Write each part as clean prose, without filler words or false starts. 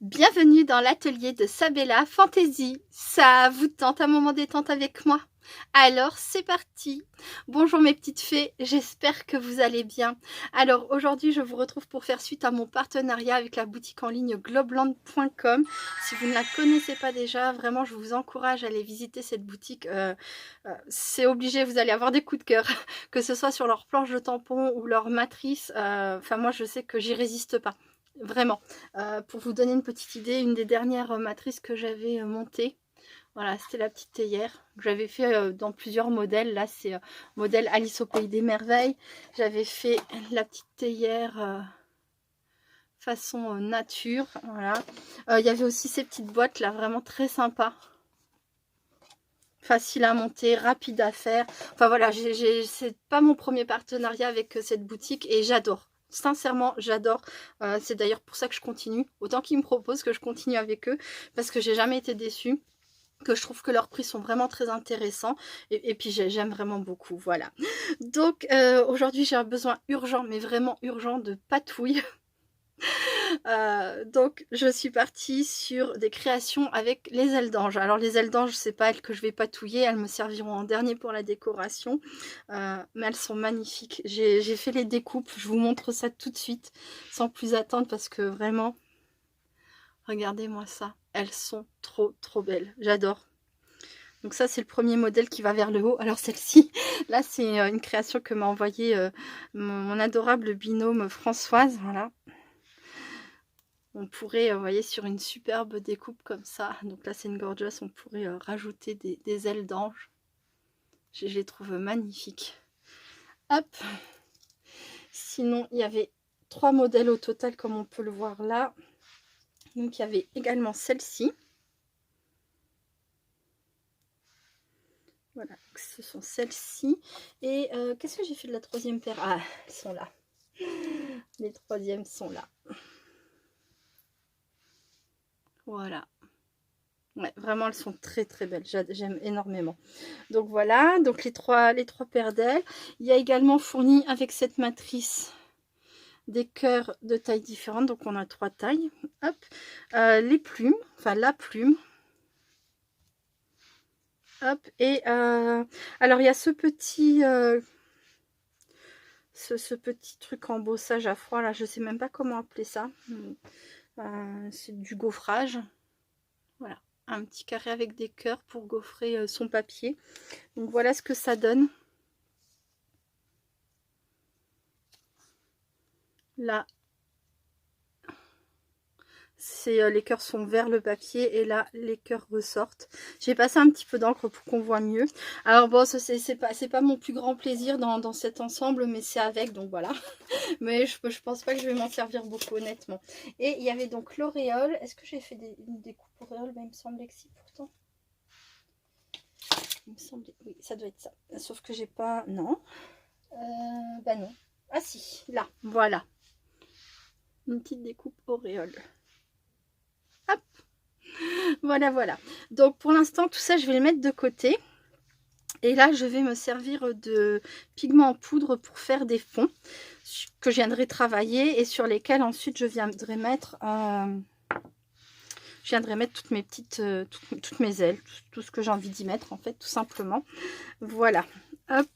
Bienvenue dans l'atelier de Sabella Fantasy. Ça vous tente un moment détente avec moi? Alors c'est parti. Bonjour mes petites fées, j'espère que vous allez bien. Alors aujourd'hui je vous retrouve pour faire suite à mon partenariat avec la boutique en ligne globland.com. Si vous ne la connaissez pas déjà, vraiment je vous encourage à aller visiter cette boutique. C'est obligé, vous allez avoir des coups de cœur, que ce soit sur leur planche de tampons ou leur matrice. Enfin moi je sais que j'y résiste pas. Vraiment. Pour vous donner une petite idée, une des dernières matrices que j'avais montées, voilà, c'était la petite théière que j'avais fait dans plusieurs modèles. Là, c'est modèle Alice au Pays des Merveilles. J'avais fait la petite théière façon nature. Voilà. Il y avait aussi ces petites boîtes là, vraiment très sympa. Facile à monter, rapide à faire. Enfin voilà, c'est pas mon premier partenariat avec cette boutique et j'adore. Sincèrement, j'adore. C'est d'ailleurs pour ça que je continue. Autant qu'ils me proposent que je continue avec eux parce que j'ai jamais été déçue. Que je trouve que leurs prix sont vraiment très intéressants et puis j'aime vraiment beaucoup, voilà. Donc aujourd'hui j'ai un besoin urgent, mais vraiment urgent de patouille. Donc je suis partie sur des créations avec les ailes d'ange. Alors les ailes d'ange, c'est pas elles que je vais patouiller, elles me serviront en dernier pour la décoration, mais elles sont magnifiques. J'ai fait les découpes, je vous montre ça tout de suite sans plus attendre parce que vraiment, regardez-moi ça, elles sont trop belles, j'adore. Donc ça c'est le premier modèle qui va vers le haut. Alors celle-ci, là c'est une création que m'a envoyée mon adorable binôme Françoise, voilà. On pourrait, vous voyez, sur une superbe découpe comme ça, donc là c'est une gorgeous, on pourrait rajouter des ailes d'ange. Je les trouve magnifiques. Hop. Sinon, il y avait 3 modèles au total, comme on peut le voir là. Donc il y avait également celle-ci. Voilà, donc ce sont celles-ci. Et qu'est-ce que j'ai fait de la troisième paire? Ah, elles sont là. Les troisièmes sont là. Voilà. Ouais, vraiment, elles sont très belles. J'aime énormément. Donc voilà, donc les trois paires d'ailes. Il y a également fourni avec cette matrice des cœurs de tailles différentes. Donc on a 3 tailles. Hop. Les plumes, enfin la plume. Hop. Et alors il y a ce petit... ce petit truc en bossage à froid là, je sais même pas comment appeler ça. C'est du gaufrage. Voilà, un petit carré avec des cœurs pour gaufrer son papier. Donc voilà ce que ça donne. Là, c'est les cœurs sont vers le papier et là les cœurs ressortent. J'ai passé un petit peu d'encre pour qu'on voit mieux. Alors bon, c'est pas mon plus grand plaisir dans cet ensemble, mais c'est avec, donc voilà. Mais je pense pas que je vais m'en servir beaucoup, honnêtement. Et il y avait donc l'auréole. Est-ce que j'ai fait des coupes auréole? Ben, il me semblait que si, pourtant. Il me semblait, oui, ça doit être ça. Sauf que j'ai pas, non. Bah non. Ah si, là, voilà. Une petite découpe auréole. Hop. Voilà. Donc pour l'instant, tout ça, je vais le mettre de côté. Et là, je vais me servir de pigments en poudre pour faire des fonds que je viendrai travailler et sur lesquels ensuite je viendrai mettre toutes mes petites, toutes mes ailes, tout ce que j'ai envie d'y mettre en fait, tout simplement. Voilà. Hop.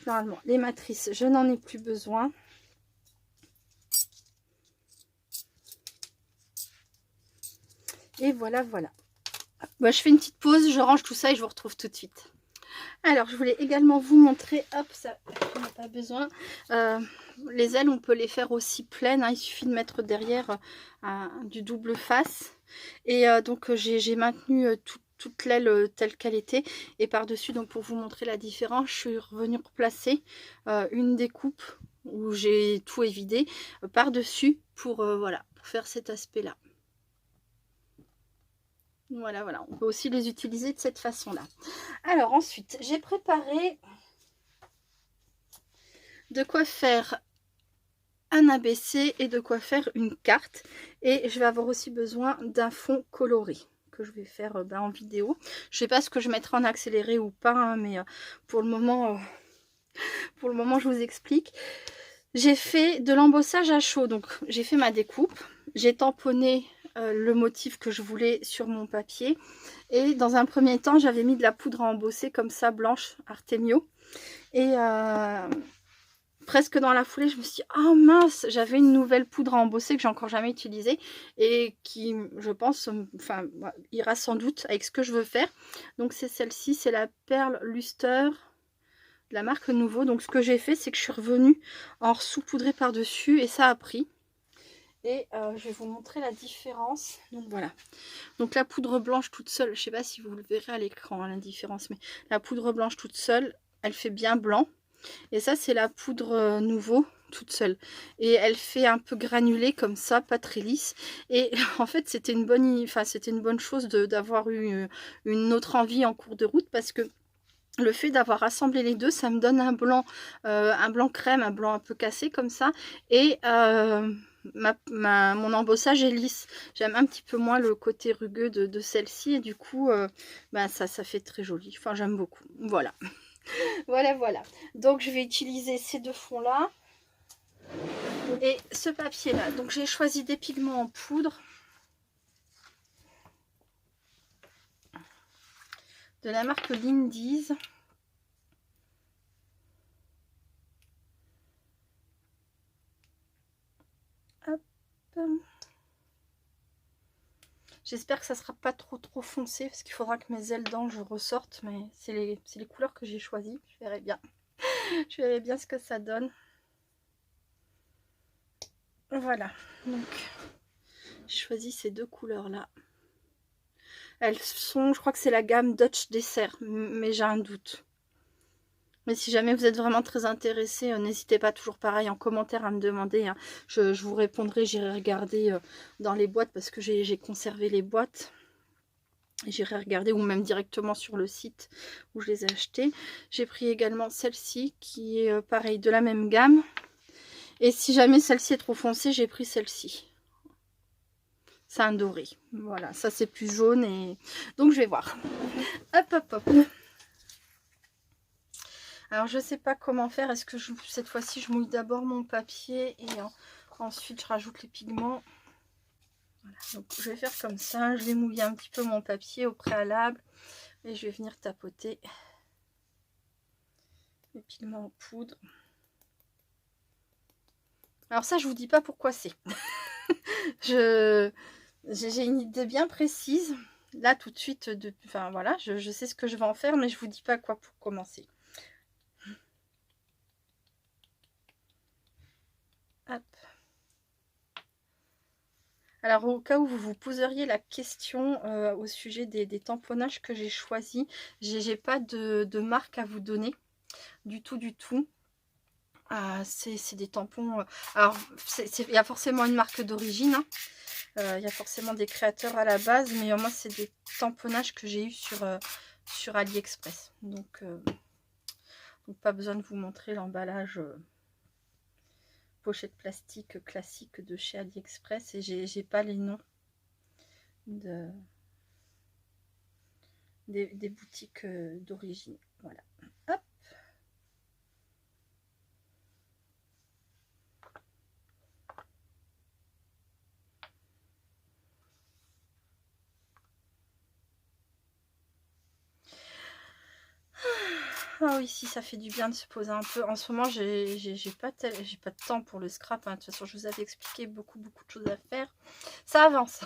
Normalement, les matrices, je n'en ai plus besoin. Et voilà. Bah, je fais une petite pause, je range tout ça et je vous retrouve tout de suite. Alors, je voulais également vous montrer, hop, ça, on n'a pas besoin. Les ailes, on peut les faire aussi pleines, hein, il suffit de mettre derrière du double face. Et donc, j'ai maintenu toute l'aile telle qu'elle était. Et par-dessus, donc pour vous montrer la différence, je suis revenue replacer une découpe où j'ai tout évidé par-dessus pour, voilà, pour faire cet aspect-là. Voilà, on peut aussi les utiliser de cette façon-là. Alors ensuite, j'ai préparé de quoi faire un ABC et de quoi faire une carte. Et je vais avoir aussi besoin d'un fond coloré que je vais faire en vidéo. Je sais pas ce que je mettrai en accéléré ou pas, hein, mais pour le moment, je vous explique. J'ai fait de l'embossage à chaud, donc j'ai fait ma découpe, j'ai tamponné le motif que je voulais sur mon papier et dans un premier temps j'avais mis de la poudre à embosser comme ça blanche Artemio et presque dans la foulée je me suis dit oh mince, j'avais une nouvelle poudre à embosser que j'ai encore jamais utilisée et qui je pense enfin ira sans doute avec ce que je veux faire. Donc c'est celle-ci, c'est la Perle Luster de la marque Nouveau. Donc ce que j'ai fait c'est que je suis revenue en saupoudré par dessus et ça a pris. Et je vais vous montrer la différence. Donc voilà. Donc la poudre blanche toute seule, je ne sais pas si vous le verrez à l'écran, hein, la différence, mais la poudre blanche toute seule, elle fait bien blanc. Et ça, c'est la poudre Nouveau toute seule. Et elle fait un peu granulée comme ça, pas très lisse. Et en fait, c'était une bonne chose d'avoir eu une autre envie en cours de route parce que le fait d'avoir rassemblé les deux, ça me donne un blanc crème, un blanc un peu cassé comme ça. Et mon embossage est lisse. J'aime un petit peu moins le côté rugueux de celle-ci. Et du coup, ça fait très joli. Enfin, j'aime beaucoup. Voilà. Voilà. Donc, je vais utiliser ces deux fonds-là. Et ce papier-là. Donc, j'ai choisi des pigments en poudre. De la marque Lindy's. Hop. J'espère que ça sera pas trop foncé parce qu'il faudra que mes ailes d'ange ressortent, mais c'est les couleurs que j'ai choisies. Je verrai bien. Je verrai bien ce que ça donne. Voilà. Donc, j'ai choisi ces deux couleurs-là. Elles sont, je crois que c'est la gamme Dutch Dessert, mais j'ai un doute. Mais si jamais vous êtes vraiment très intéressé, n'hésitez pas toujours pareil en commentaire à me demander. Hein. Je vous répondrai, j'irai regarder dans les boîtes parce que j'ai conservé les boîtes. J'irai regarder ou même directement sur le site où je les ai achetées. J'ai pris également celle-ci qui est pareil de la même gamme. Et si jamais celle-ci est trop foncée, j'ai pris celle-ci. C'est un doré. Voilà, ça c'est plus jaune et donc je vais voir. Hop. Alors je sais pas comment faire. Est-ce que cette fois-ci je mouille d'abord mon papier et ensuite je rajoute les pigments. Voilà, donc je vais faire comme ça. Je vais mouiller un petit peu mon papier au préalable et je vais venir tapoter les pigments en poudre. Alors ça je vous dis pas pourquoi c'est. J'ai une idée bien précise. Là tout de suite, enfin voilà, je sais ce que je vais en faire, mais je vous dis pas quoi pour commencer. Hop. Alors au cas où vous vous poseriez la question au sujet des tamponnages que j'ai choisis, j'ai pas de marque à vous donner du tout. C'est des tampons. Alors il y a forcément une marque d'origine. Hein. Il y a forcément des créateurs à la base, mais moi c'est des tamponnages que j'ai eu sur AliExpress. Donc pas besoin de vous montrer l'emballage pochette plastique classique de chez AliExpress et j'ai pas les noms des boutiques d'origine. Voilà. Hop. Ah oui, si ça fait du bien de se poser un peu. En ce moment, j'ai pas de temps pour le scrap. Hein. De toute façon, je vous avais expliqué beaucoup de choses à faire. Ça avance.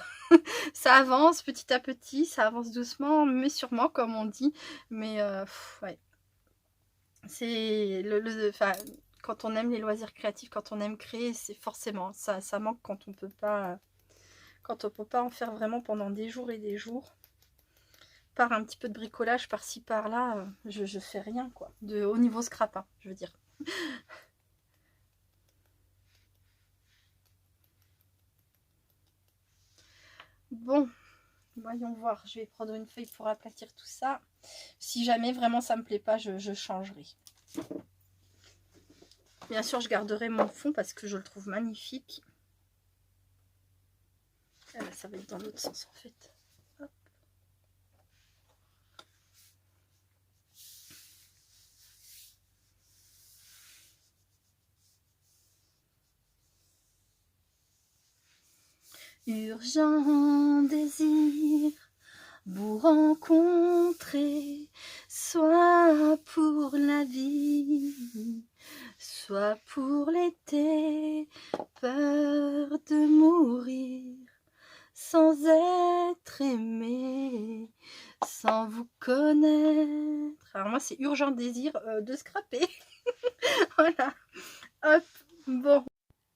Ça avance petit à petit. Ça avance doucement, mais sûrement, comme on dit. Mais ouais. C'est enfin, quand on aime les loisirs créatifs, quand on aime créer, c'est forcément ça manque quand on peut pas en faire vraiment pendant des jours et des jours. Par un petit peu de bricolage par-ci par-là, je fais rien quoi. Au niveau scrap, hein, je veux dire. Bon, voyons voir. Je vais prendre une feuille pour aplatir tout ça. Si jamais vraiment ça me plaît pas, je changerai. Bien sûr, je garderai mon fond parce que je le trouve magnifique. Ah bah, ça va être dans l'autre sens en fait. Hop. Urgent désir, vous rencontrer, soit pour la vie, soit pour l'été, peur de mourir, sans être aimé, sans vous connaître. Alors moi c'est Urgent désir de Scrappé. Voilà, hop, bon.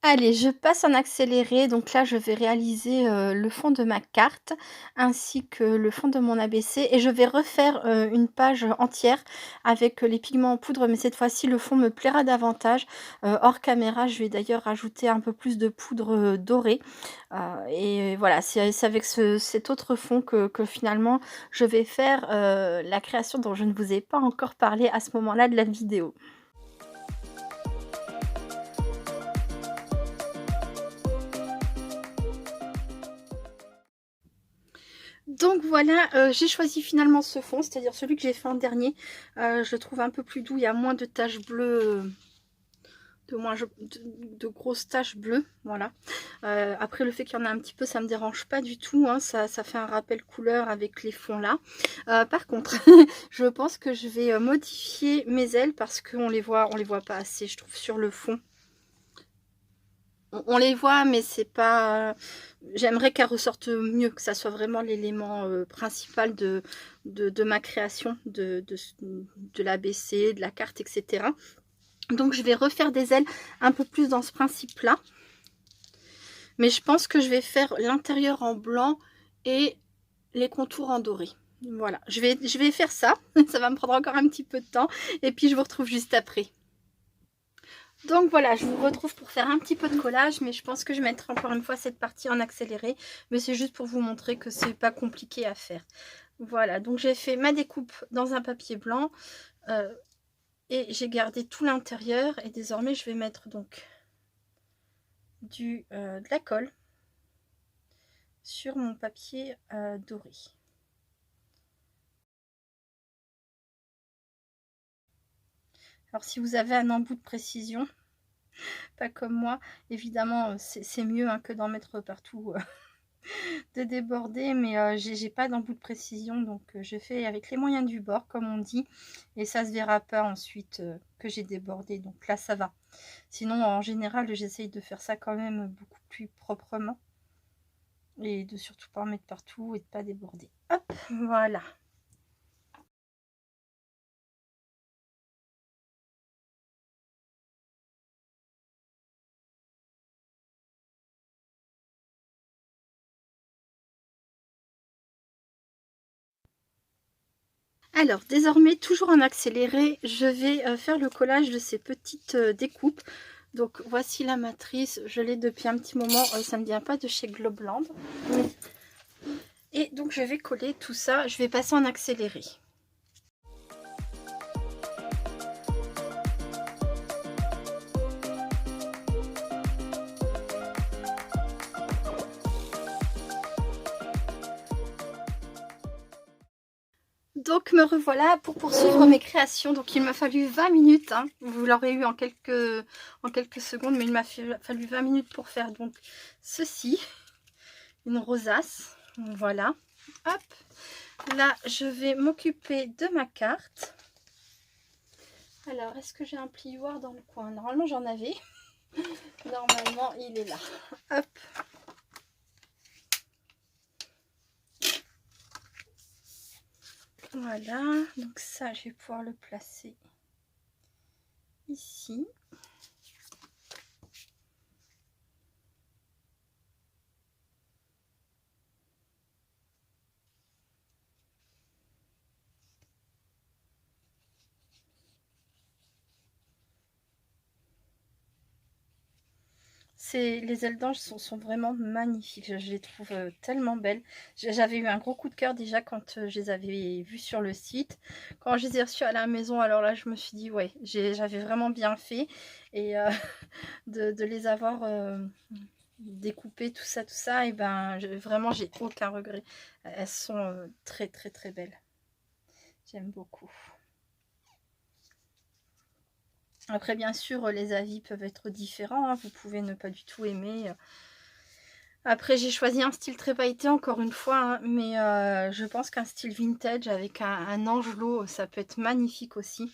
Allez, je passe en accéléré, donc là je vais réaliser le fond de ma carte ainsi que le fond de mon ABC et je vais refaire une page entière avec les pigments en poudre, mais cette fois-ci le fond me plaira davantage. Hors caméra, je vais d'ailleurs rajouter un peu plus de poudre dorée et voilà, c'est avec cet autre fond que finalement je vais faire la création dont je ne vous ai pas encore parlé à ce moment-là de la vidéo. Donc voilà, j'ai choisi finalement ce fond, c'est-à-dire celui que j'ai fait en dernier. Je le trouve un peu plus doux, il y a moins de taches bleues, de grosses taches bleues, voilà. Après le fait qu'il y en a un petit peu, ça me dérange pas du tout, hein, ça fait un rappel couleur avec les fonds là. Par contre, je pense que je vais modifier mes ailes parce qu'on les voit pas assez, je trouve, sur le fond. On les voit, mais c'est pas... J'aimerais qu'elles ressortent mieux, que ça soit vraiment l'élément principal de ma création, de l'ABC, de la carte, etc. Donc je vais refaire des ailes un peu plus dans ce principe-là. Mais je pense que je vais faire l'intérieur en blanc et les contours en doré. Voilà, je vais faire ça. Ça va me prendre encore un petit peu de temps. Et puis je vous retrouve juste après. Donc voilà, je vous retrouve pour faire un petit peu de collage, mais je pense que je mettrai encore une fois cette partie en accéléré, mais c'est juste pour vous montrer que c'est pas compliqué à faire. Voilà, donc j'ai fait ma découpe dans un papier blanc et j'ai gardé tout l'intérieur et désormais je vais mettre donc de la colle sur mon papier doré. Alors si vous avez un embout de précision, pas comme moi, évidemment c'est mieux hein, que d'en mettre partout. De déborder, mais j'ai pas d'embout de précision, donc je fais avec les moyens du bord comme on dit, et ça se verra pas ensuite que j'ai débordé, donc là ça va. Sinon en général j'essaye de faire ça quand même beaucoup plus proprement et de surtout pas en mettre partout et de pas déborder. Hop, voilà. Alors désormais, toujours en accéléré, je vais faire le collage de ces petites découpes. Donc voici la matrice, je l'ai depuis un petit moment, ça ne vient pas de chez Globland. Et donc je vais coller tout ça, je vais passer en accéléré. Donc me revoilà pour poursuivre mes créations. Donc il m'a fallu 20 minutes, hein. Vous l'aurez eu en quelques secondes, mais il m'a fallu 20 minutes pour faire donc ceci, une rosace, voilà. Hop, là je vais m'occuper de ma carte. Alors est-ce que j'ai un plioir dans le coin? Normalement j'en avais, normalement il est là. Hop. Voilà, donc ça je vais pouvoir le placer ici. Les ailes d'ange sont vraiment magnifiques, je les trouve tellement belles. J'avais eu un gros coup de cœur déjà quand je les avais vues sur le site. Quand je les ai reçues à la maison, alors là je me suis dit ouais, j'avais vraiment bien fait. Et de les avoir découpées, tout ça, et ben vraiment j'ai aucun regret. Elles sont très très très belles. J'aime beaucoup. Après bien sûr les avis peuvent être différents, hein. Vous pouvez ne pas du tout aimer. Après, j'ai choisi un style très pailleté encore une fois, hein, mais je pense qu'un style vintage avec un angelot, ça peut être magnifique aussi.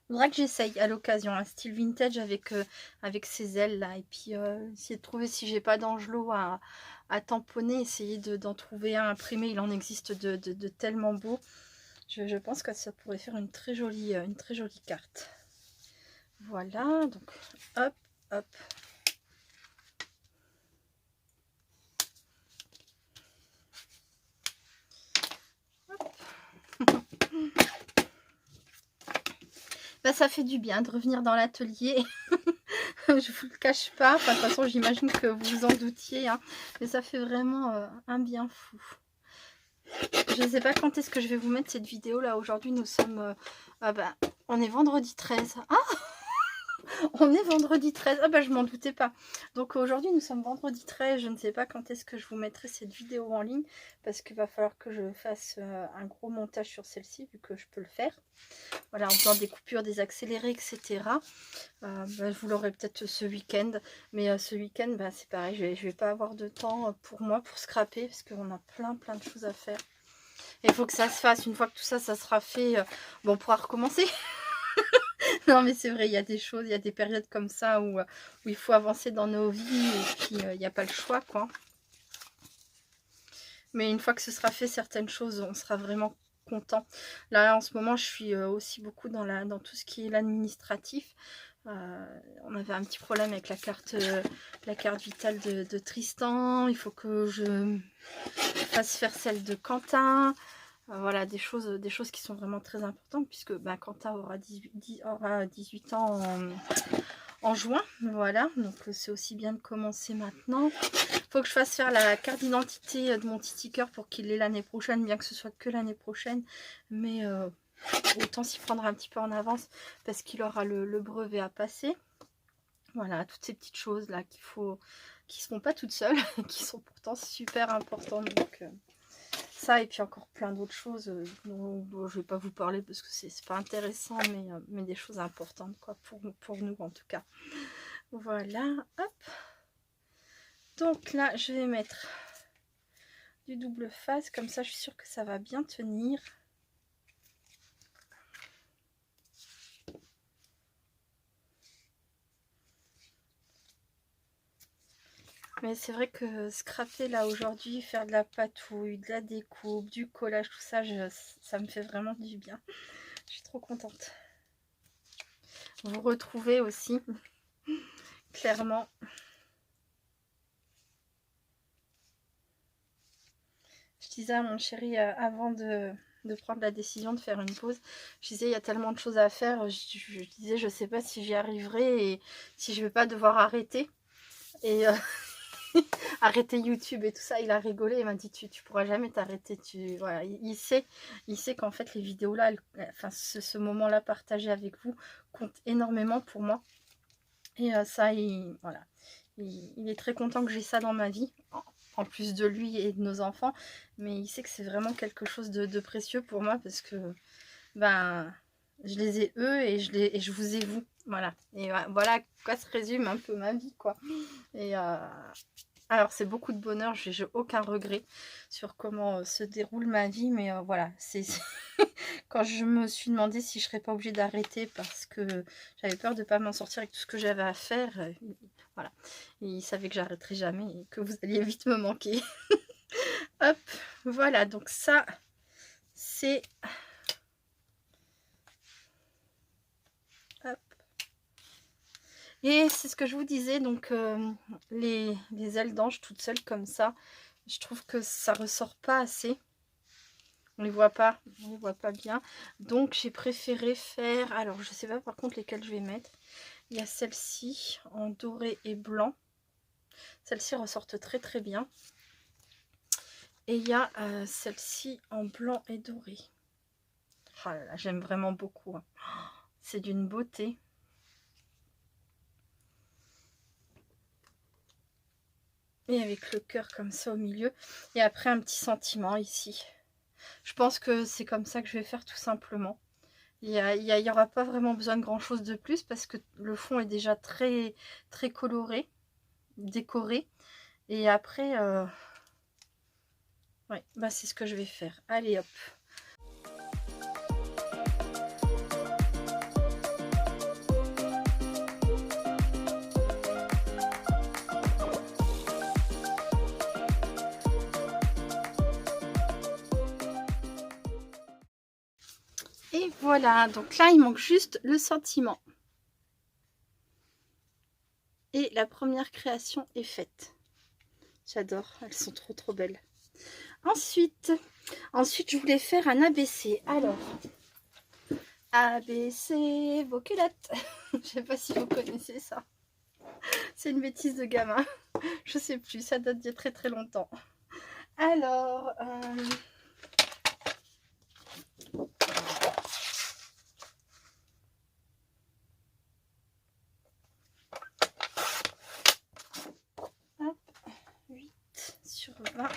Faudra que j'essaye à l'occasion un style vintage avec ses ailes là, et puis essayer de trouver si j'ai pas d'angelot à tamponner, essayer d'en trouver un imprimé. Il en existe de tellement beaux. Je pense que ça pourrait faire une très jolie carte. Voilà, donc hop, hop. Bah, ça fait du bien de revenir dans l'atelier. Je vous le cache pas. Enfin, de toute façon, j'imagine que vous vous en doutiez. Hein, mais ça fait vraiment un bien fou. Je ne sais pas quand est-ce que je vais vous mettre cette vidéo là. Aujourd'hui, nous sommes... on est vendredi 13. Ah, on est vendredi 13. Ah bah je m'en doutais pas. Donc aujourd'hui nous sommes vendredi 13. Je ne sais pas quand est-ce que je vous mettrai cette vidéo en ligne. Parce qu'il va falloir que je fasse un gros montage sur celle-ci. Vu que je peux le faire. Voilà, en faisant des coupures, des accélérés, etc. Je vous l'aurai peut-être ce week-end. Mais ce week-end, c'est pareil. Je vais pas avoir de temps pour moi pour scraper. Parce qu'on a plein de choses à faire. Et il faut que ça se fasse. Une fois que tout ça, ça sera fait, bon, on pourra recommencer. Non mais c'est vrai, il y a des choses, il y a des périodes comme ça où il faut avancer dans nos vies et puis il n'y a pas le choix quoi. Mais une fois que ce sera fait, certaines choses, on sera vraiment content. Là en ce moment, je suis aussi beaucoup dans tout ce qui est l'administratif. On avait un petit problème avec la carte vitale de Tristan. Il faut que je fasse faire celle de Quentin. Voilà, des choses qui sont vraiment très importantes puisque Quentin aura 18 ans en juin. Voilà, donc c'est aussi bien de commencer maintenant. Il faut que je fasse faire la carte d'identité de mon petit cœur pour qu'il l'ait l'année prochaine, bien que ce soit que l'année prochaine. Mais autant s'y prendre un petit peu en avance parce qu'il aura le brevet à passer. Voilà, toutes ces petites choses là qui se font pas toutes seules, qui sont pourtant super importantes. Donc ça et puis encore plein d'autres choses dont je vais pas vous parler parce que c'est pas intéressant, mais des choses importantes quoi pour nous en tout cas. Voilà, hop. Donc là je vais mettre du double face, comme ça je suis sûre que ça va bien tenir. Mais c'est vrai que scraper là aujourd'hui, faire de la patouille, de la découpe, du collage, tout ça, ça me fait vraiment du bien. Je suis trop contente. Vous retrouvez aussi, clairement. Je disais à mon chéri avant de prendre la décision de faire une pause, je disais il y a tellement de choses à faire, je disais je sais pas si j'y arriverai et si je vais pas devoir arrêter. Et arrêter YouTube et tout ça, il a rigolé, il m'a dit tu pourras jamais t'arrêter. Voilà, il sait qu'en fait les vidéos là, enfin ce moment là partagé avec vous compte énormément pour moi. Et ça, voilà, il est très content que j'ai ça dans ma vie, en plus de lui et de nos enfants. Mais il sait que c'est vraiment quelque chose de précieux pour moi parce que je les ai eux et je vous ai vous. Voilà. Et voilà quoi se résume un peu ma vie quoi. Et alors c'est beaucoup de bonheur, j'ai aucun regret sur comment se déroule ma vie, mais voilà, c'est quand je me suis demandé si je serais pas obligée d'arrêter parce que j'avais peur de pas m'en sortir avec tout ce que j'avais à faire, voilà, et il savait que j'arrêterais jamais et que vous alliez vite me manquer. Hop, voilà, donc ça c'est... Et c'est ce que je vous disais, donc les ailes d'ange toutes seules comme ça, je trouve que ça ressort pas assez. On les voit pas bien. Donc j'ai préféré faire, alors je sais pas par contre lesquelles je vais mettre. Il y a celle-ci en doré et blanc. Celles-ci ressortent très bien. Et il y a celle-ci en blanc et doré. Oh là là, j'aime vraiment beaucoup. Hein. C'est d'une beauté. Et avec le cœur comme ça au milieu. Et après un petit sentiment ici. Je pense que c'est comme ça que je vais faire tout simplement. Il y aura pas vraiment besoin de grand chose de plus parce que le fond est déjà très coloré. décorer. Et après, ouais, bah c'est ce que je vais faire. Allez hop. Et voilà, donc là il manque juste le sentiment. Et la première création est faite. J'adore, elles sont trop belles. Ensuite, je voulais faire un ABC. Alors, ABC, vos culottes. Je sais pas si vous connaissez ça. C'est une bêtise de gamin. Je sais plus, ça date d'il y a très longtemps. Alors, hop, 8 sur 20.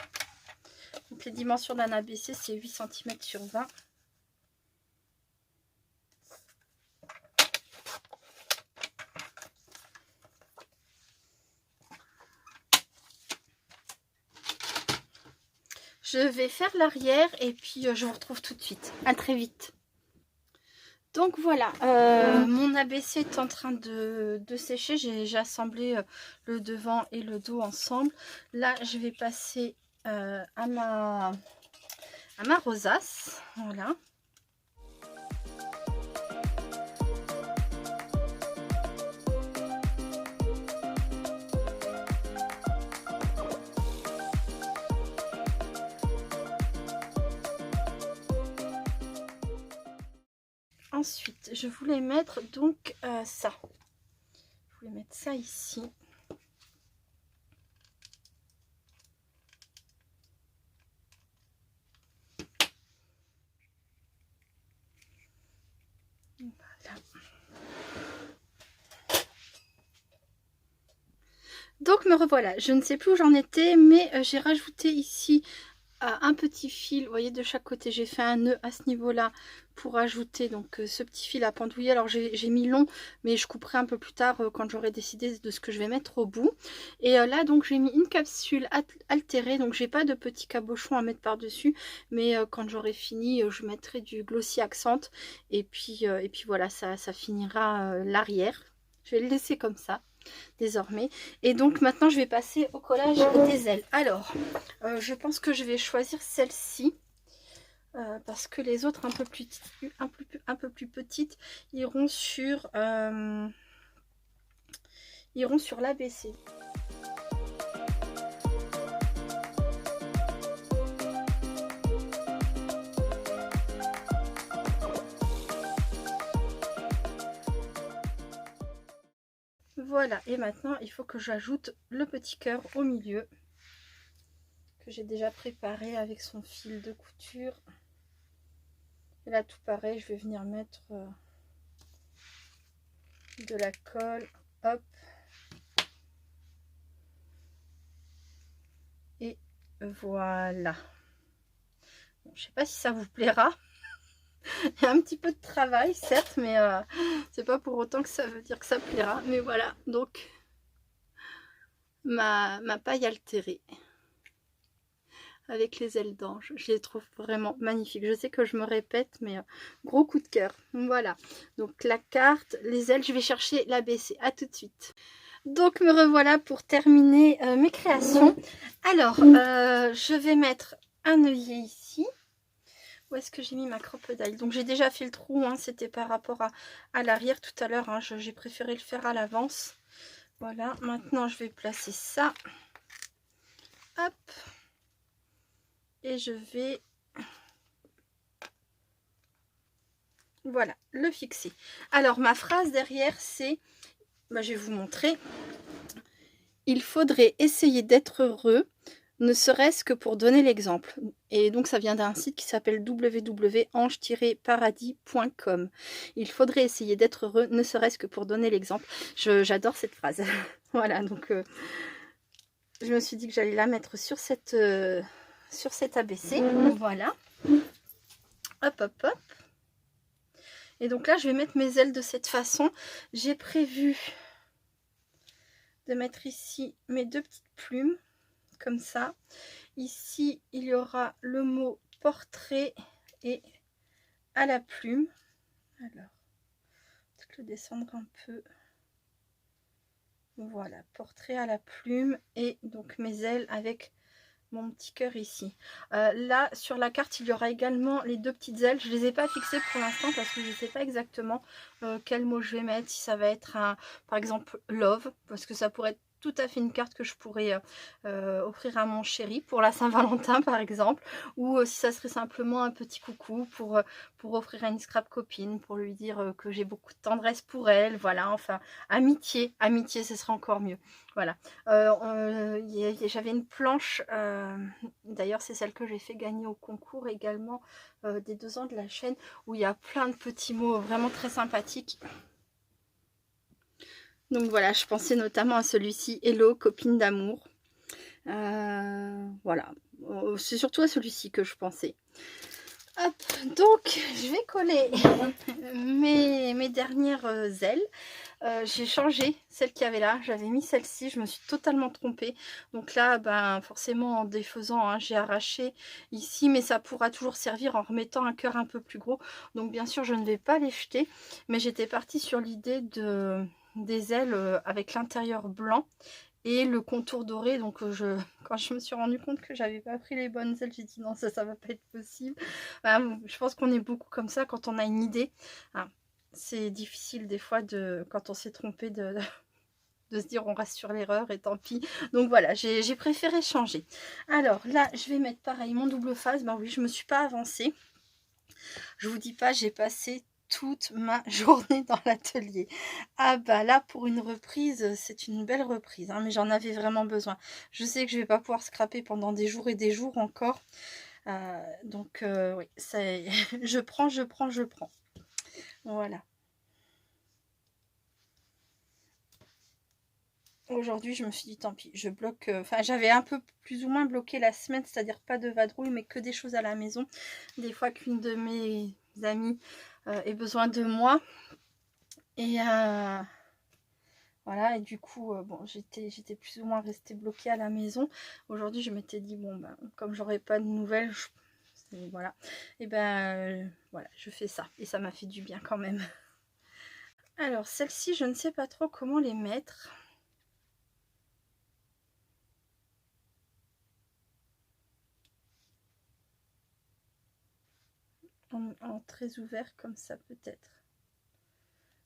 Donc les dimensions d'un ABC, c'est 8 cm sur 20. Je vais faire l'arrière et puis je vous retrouve tout de suite. À très vite. Donc voilà, mon ABC est en train de sécher. J'ai assemblé le devant et le dos ensemble. Là, je vais passer à ma rosace. Voilà. Ensuite, je voulais mettre donc ça. Je voulais mettre ça ici. Voilà. Donc me revoilà. Je ne sais plus où j'en étais, mais j'ai rajouté ici un petit fil, vous voyez, de chaque côté. J'ai fait un nœud à ce niveau là pour ajouter donc ce petit fil à pendouiller. Alors j'ai mis long, mais je couperai un peu plus tard quand j'aurai décidé de ce que je vais mettre au bout. Et là donc j'ai mis une capsule altérée, donc j'ai pas de petit cabochon à mettre par dessus, mais quand j'aurai fini je mettrai du glossy accent et puis voilà, ça finira l'arrière. Je vais le laisser comme ça désormais. Et donc maintenant je vais passer au collage des ailes. Alors je pense que je vais choisir celle-ci parce que les autres un peu plus petites iront sur l'ABC. Voilà, et maintenant il faut que j'ajoute le petit cœur au milieu que j'ai déjà préparé avec son fil de couture. Et là tout pareil, je vais venir mettre de la colle, hop, et voilà. Bon, je sais pas si ça vous plaira. Il y a un petit peu de travail, certes, mais c'est pas pour autant que ça veut dire que ça plaira. Mais voilà, donc ma paille altérée avec les ailes d'ange, je les trouve vraiment magnifiques. Je sais que je me répète, mais gros coup de cœur. Voilà, donc la carte, les ailes, je vais chercher l'ABC. À tout de suite. Donc me revoilà pour terminer mes créations. Alors, je vais mettre un œillet ici. Où est-ce que j'ai mis ma crocodile? Donc j'ai déjà fait le trou, hein, c'était par rapport à l'arrière tout à l'heure, hein, j'ai préféré le faire à l'avance. Voilà, maintenant je vais placer ça. Hop. Et je vais, voilà, le fixer. Alors ma phrase derrière c'est, bah, je vais vous montrer. Il faudrait essayer d'être heureux, ne serait-ce que pour donner l'exemple. Et donc ça vient d'un site qui s'appelle www.ange-paradis.com. Il faudrait essayer d'être heureux, ne serait-ce que pour donner l'exemple. J'adore cette phrase. Voilà, donc je me suis dit que j'allais la mettre sur cet ABC. Voilà. Hop, hop, hop. Et donc là, je vais mettre mes ailes de cette façon. J'ai prévu de mettre ici mes 2 petites plumes, comme ça. Ici, il y aura le mot portrait et à la plume. Alors, peut-être le descendre un peu. Voilà, portrait à la plume et donc mes ailes avec mon petit cœur ici. Là, sur la carte, il y aura également les 2 petites ailes. Je ne les ai pas fixées pour l'instant parce que je ne sais pas exactement quel mot je vais mettre. Si ça va être un, par exemple, love, parce que ça pourrait être tout à fait une carte que je pourrais offrir à mon chéri pour la Saint-Valentin par exemple, ou si ça serait simplement un petit coucou pour offrir à une scrap copine, pour lui dire que j'ai beaucoup de tendresse pour elle, voilà, enfin amitié, amitié ce serait encore mieux, voilà. J'avais une planche, d'ailleurs c'est celle que j'ai fait gagner au concours également des 2 ans de la chaîne, où il y a plein de petits mots vraiment très sympathiques. Donc voilà, je pensais notamment à celui-ci, Hello, copine d'amour. Voilà, c'est surtout à celui-ci que je pensais. Hop, donc je vais coller mes dernières ailes. J'ai changé celle qu'il y avait là, j'avais mis celle-ci, je me suis totalement trompée. Donc là, ben, forcément en défaisant, hein, j'ai arraché ici, mais ça pourra toujours servir en remettant un cœur un peu plus gros. Donc bien sûr, je ne vais pas les jeter, mais j'étais partie sur l'idée des ailes avec l'intérieur blanc et le contour doré. Donc quand je me suis rendu compte que j'avais pas pris les bonnes ailes, j'ai dit non, ça va pas être possible. Je pense qu'on est beaucoup comme ça quand on a une idée. C'est difficile des fois quand on s'est trompé de se dire on reste sur l'erreur et tant pis. Donc voilà, j'ai préféré changer. Alors là, je vais mettre pareil mon double face. Ben oui, je me suis pas avancée. Je vous dis pas, j'ai passé toute ma journée dans l'atelier. Ah bah là, pour une reprise, c'est une belle reprise, hein, mais j'en avais vraiment besoin. Je sais que je vais pas pouvoir scraper pendant des jours et des jours encore. Donc oui, je prends. Voilà. Aujourd'hui, je me suis dit, tant pis, je bloque. Enfin, j'avais un peu plus ou moins bloqué la semaine, c'est-à-dire pas de vadrouille, mais que des choses à la maison. Des fois qu'une de mes amies ait besoin de moi. Et voilà, et du coup, bon, j'étais plus ou moins restée bloquée à la maison. Aujourd'hui, je m'étais dit, bon, ben, comme j'aurais pas de nouvelles, voilà, et ben, voilà, je fais ça. Et ça m'a fait du bien quand même. Alors, celle-ci, je ne sais pas trop comment les mettre. En très ouvert comme ça peut-être.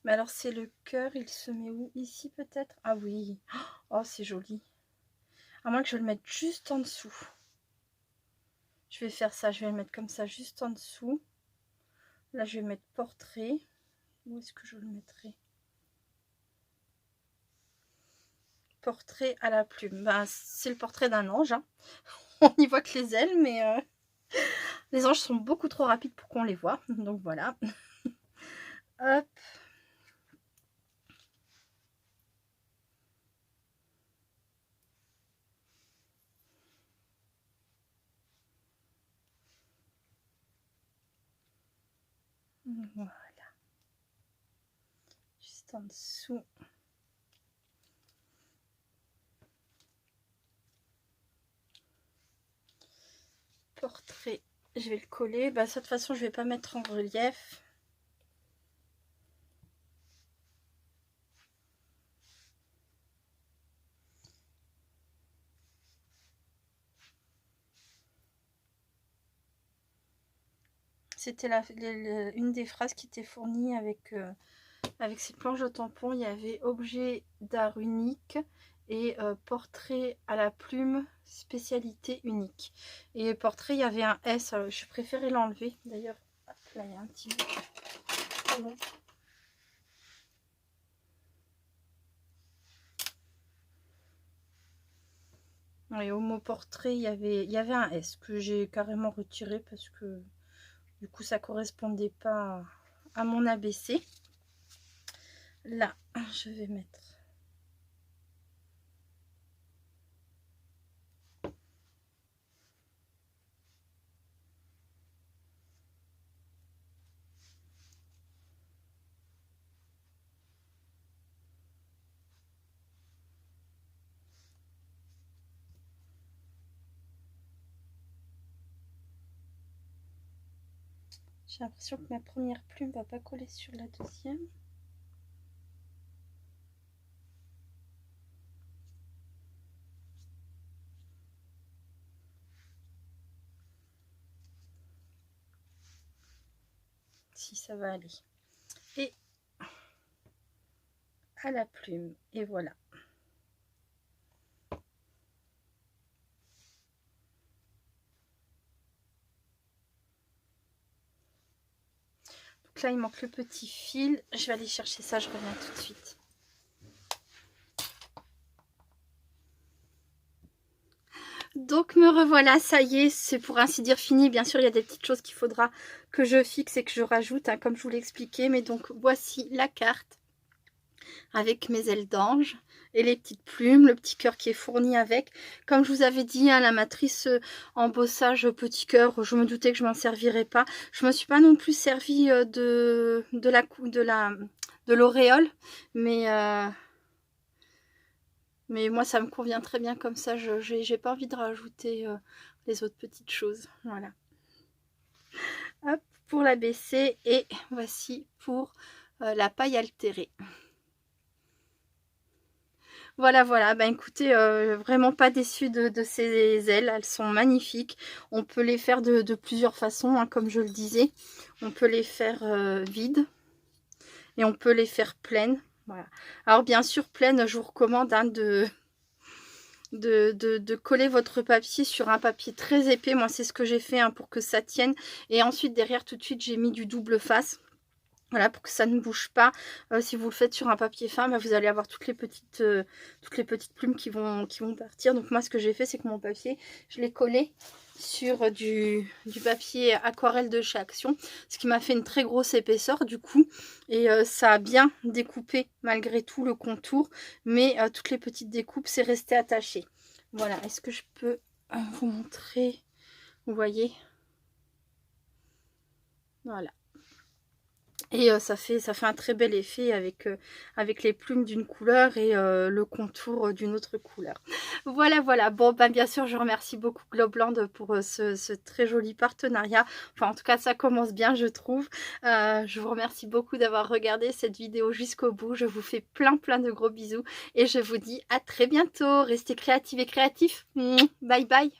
Mais alors c'est le cœur, il se met où? Ici peut-être? Ah oui. Oh c'est joli. À moins que je le mette juste en dessous. Je vais faire ça, je vais le mettre comme ça juste en dessous. Là je vais mettre portrait. Où est-ce que je le mettrai? Portrait à la plume. Ben, c'est le portrait d'un ange, hein. On n'y voit que les ailes, mais les anges sont beaucoup trop rapides pour qu'on les voit. Donc voilà. Hop. Voilà. Juste en dessous. Portrait. Je vais le coller. Bah, de toute façon, je vais pas mettre en relief. C'était une des phrases qui était fournie avec cette planche de tampon. Il y avait objet d'art unique et portrait à la plume, spécialité unique. Et portrait, il y avait un S. Alors, je préférais l'enlever. D'ailleurs, là, il y a un petit bout. Et au mot portrait, il y avait un S que j'ai carrément retiré parce que du coup, ça correspondait pas à mon ABC. Là, je vais mettre J'ai l'impression que ma première plume va pas coller sur la deuxième. Si ça va aller. Et à la plume. Et voilà. Donc là, il manque le petit fil. Je vais aller chercher ça, je reviens tout de suite. Donc me revoilà, ça y est, c'est pour ainsi dire fini. Bien sûr, il y a des petites choses qu'il faudra que je fixe et que je rajoute, hein, comme je vous l'ai expliqué. Mais donc, voici la carte avec mes ailes d'ange et les petites plumes, le petit cœur qui est fourni avec. Comme je vous avais dit, hein, la matrice embossage petit cœur, je me doutais que je m'en servirais pas. Je me suis pas non plus servi de l'auréole, mais moi ça me convient très bien comme ça. J'ai pas envie de rajouter les autres petites choses. Voilà. Hop, pour la baisser, et voici pour la paille altérée. Voilà, voilà, ben écoutez, vraiment pas déçue de ces ailes, elles sont magnifiques. On peut les faire de plusieurs façons, hein, comme je le disais. On peut les faire vides et on peut les faire pleines. Voilà. Alors bien sûr, pleines, je vous recommande hein, de coller votre papier sur un papier très épais. Moi, c'est ce que j'ai fait hein, pour que ça tienne. Et ensuite, derrière, tout de suite, j'ai mis du double face. Voilà, pour que ça ne bouge pas. Si vous le faites sur un papier fin, bah, vous allez avoir toutes les petites plumes qui vont partir. Donc moi, ce que j'ai fait, c'est que mon papier, je l'ai collé sur du papier aquarelle de chez Action. Ce qui m'a fait une très grosse épaisseur du coup. Et ça a bien découpé malgré tout le contour. Mais toutes les petites découpes, c'est resté attaché. Voilà, est-ce que je peux vous montrer? Vous voyez? Voilà. Et ça fait un très bel effet avec les plumes d'une couleur et le contour d'une autre couleur. Voilà, voilà. Bon, ben bien sûr, je remercie beaucoup Globland pour ce très joli partenariat. Enfin, en tout cas, ça commence bien, je trouve. Je vous remercie beaucoup d'avoir regardé cette vidéo jusqu'au bout. Je vous fais plein de gros bisous et je vous dis à très bientôt. Restez créatives et créatifs. Bye bye.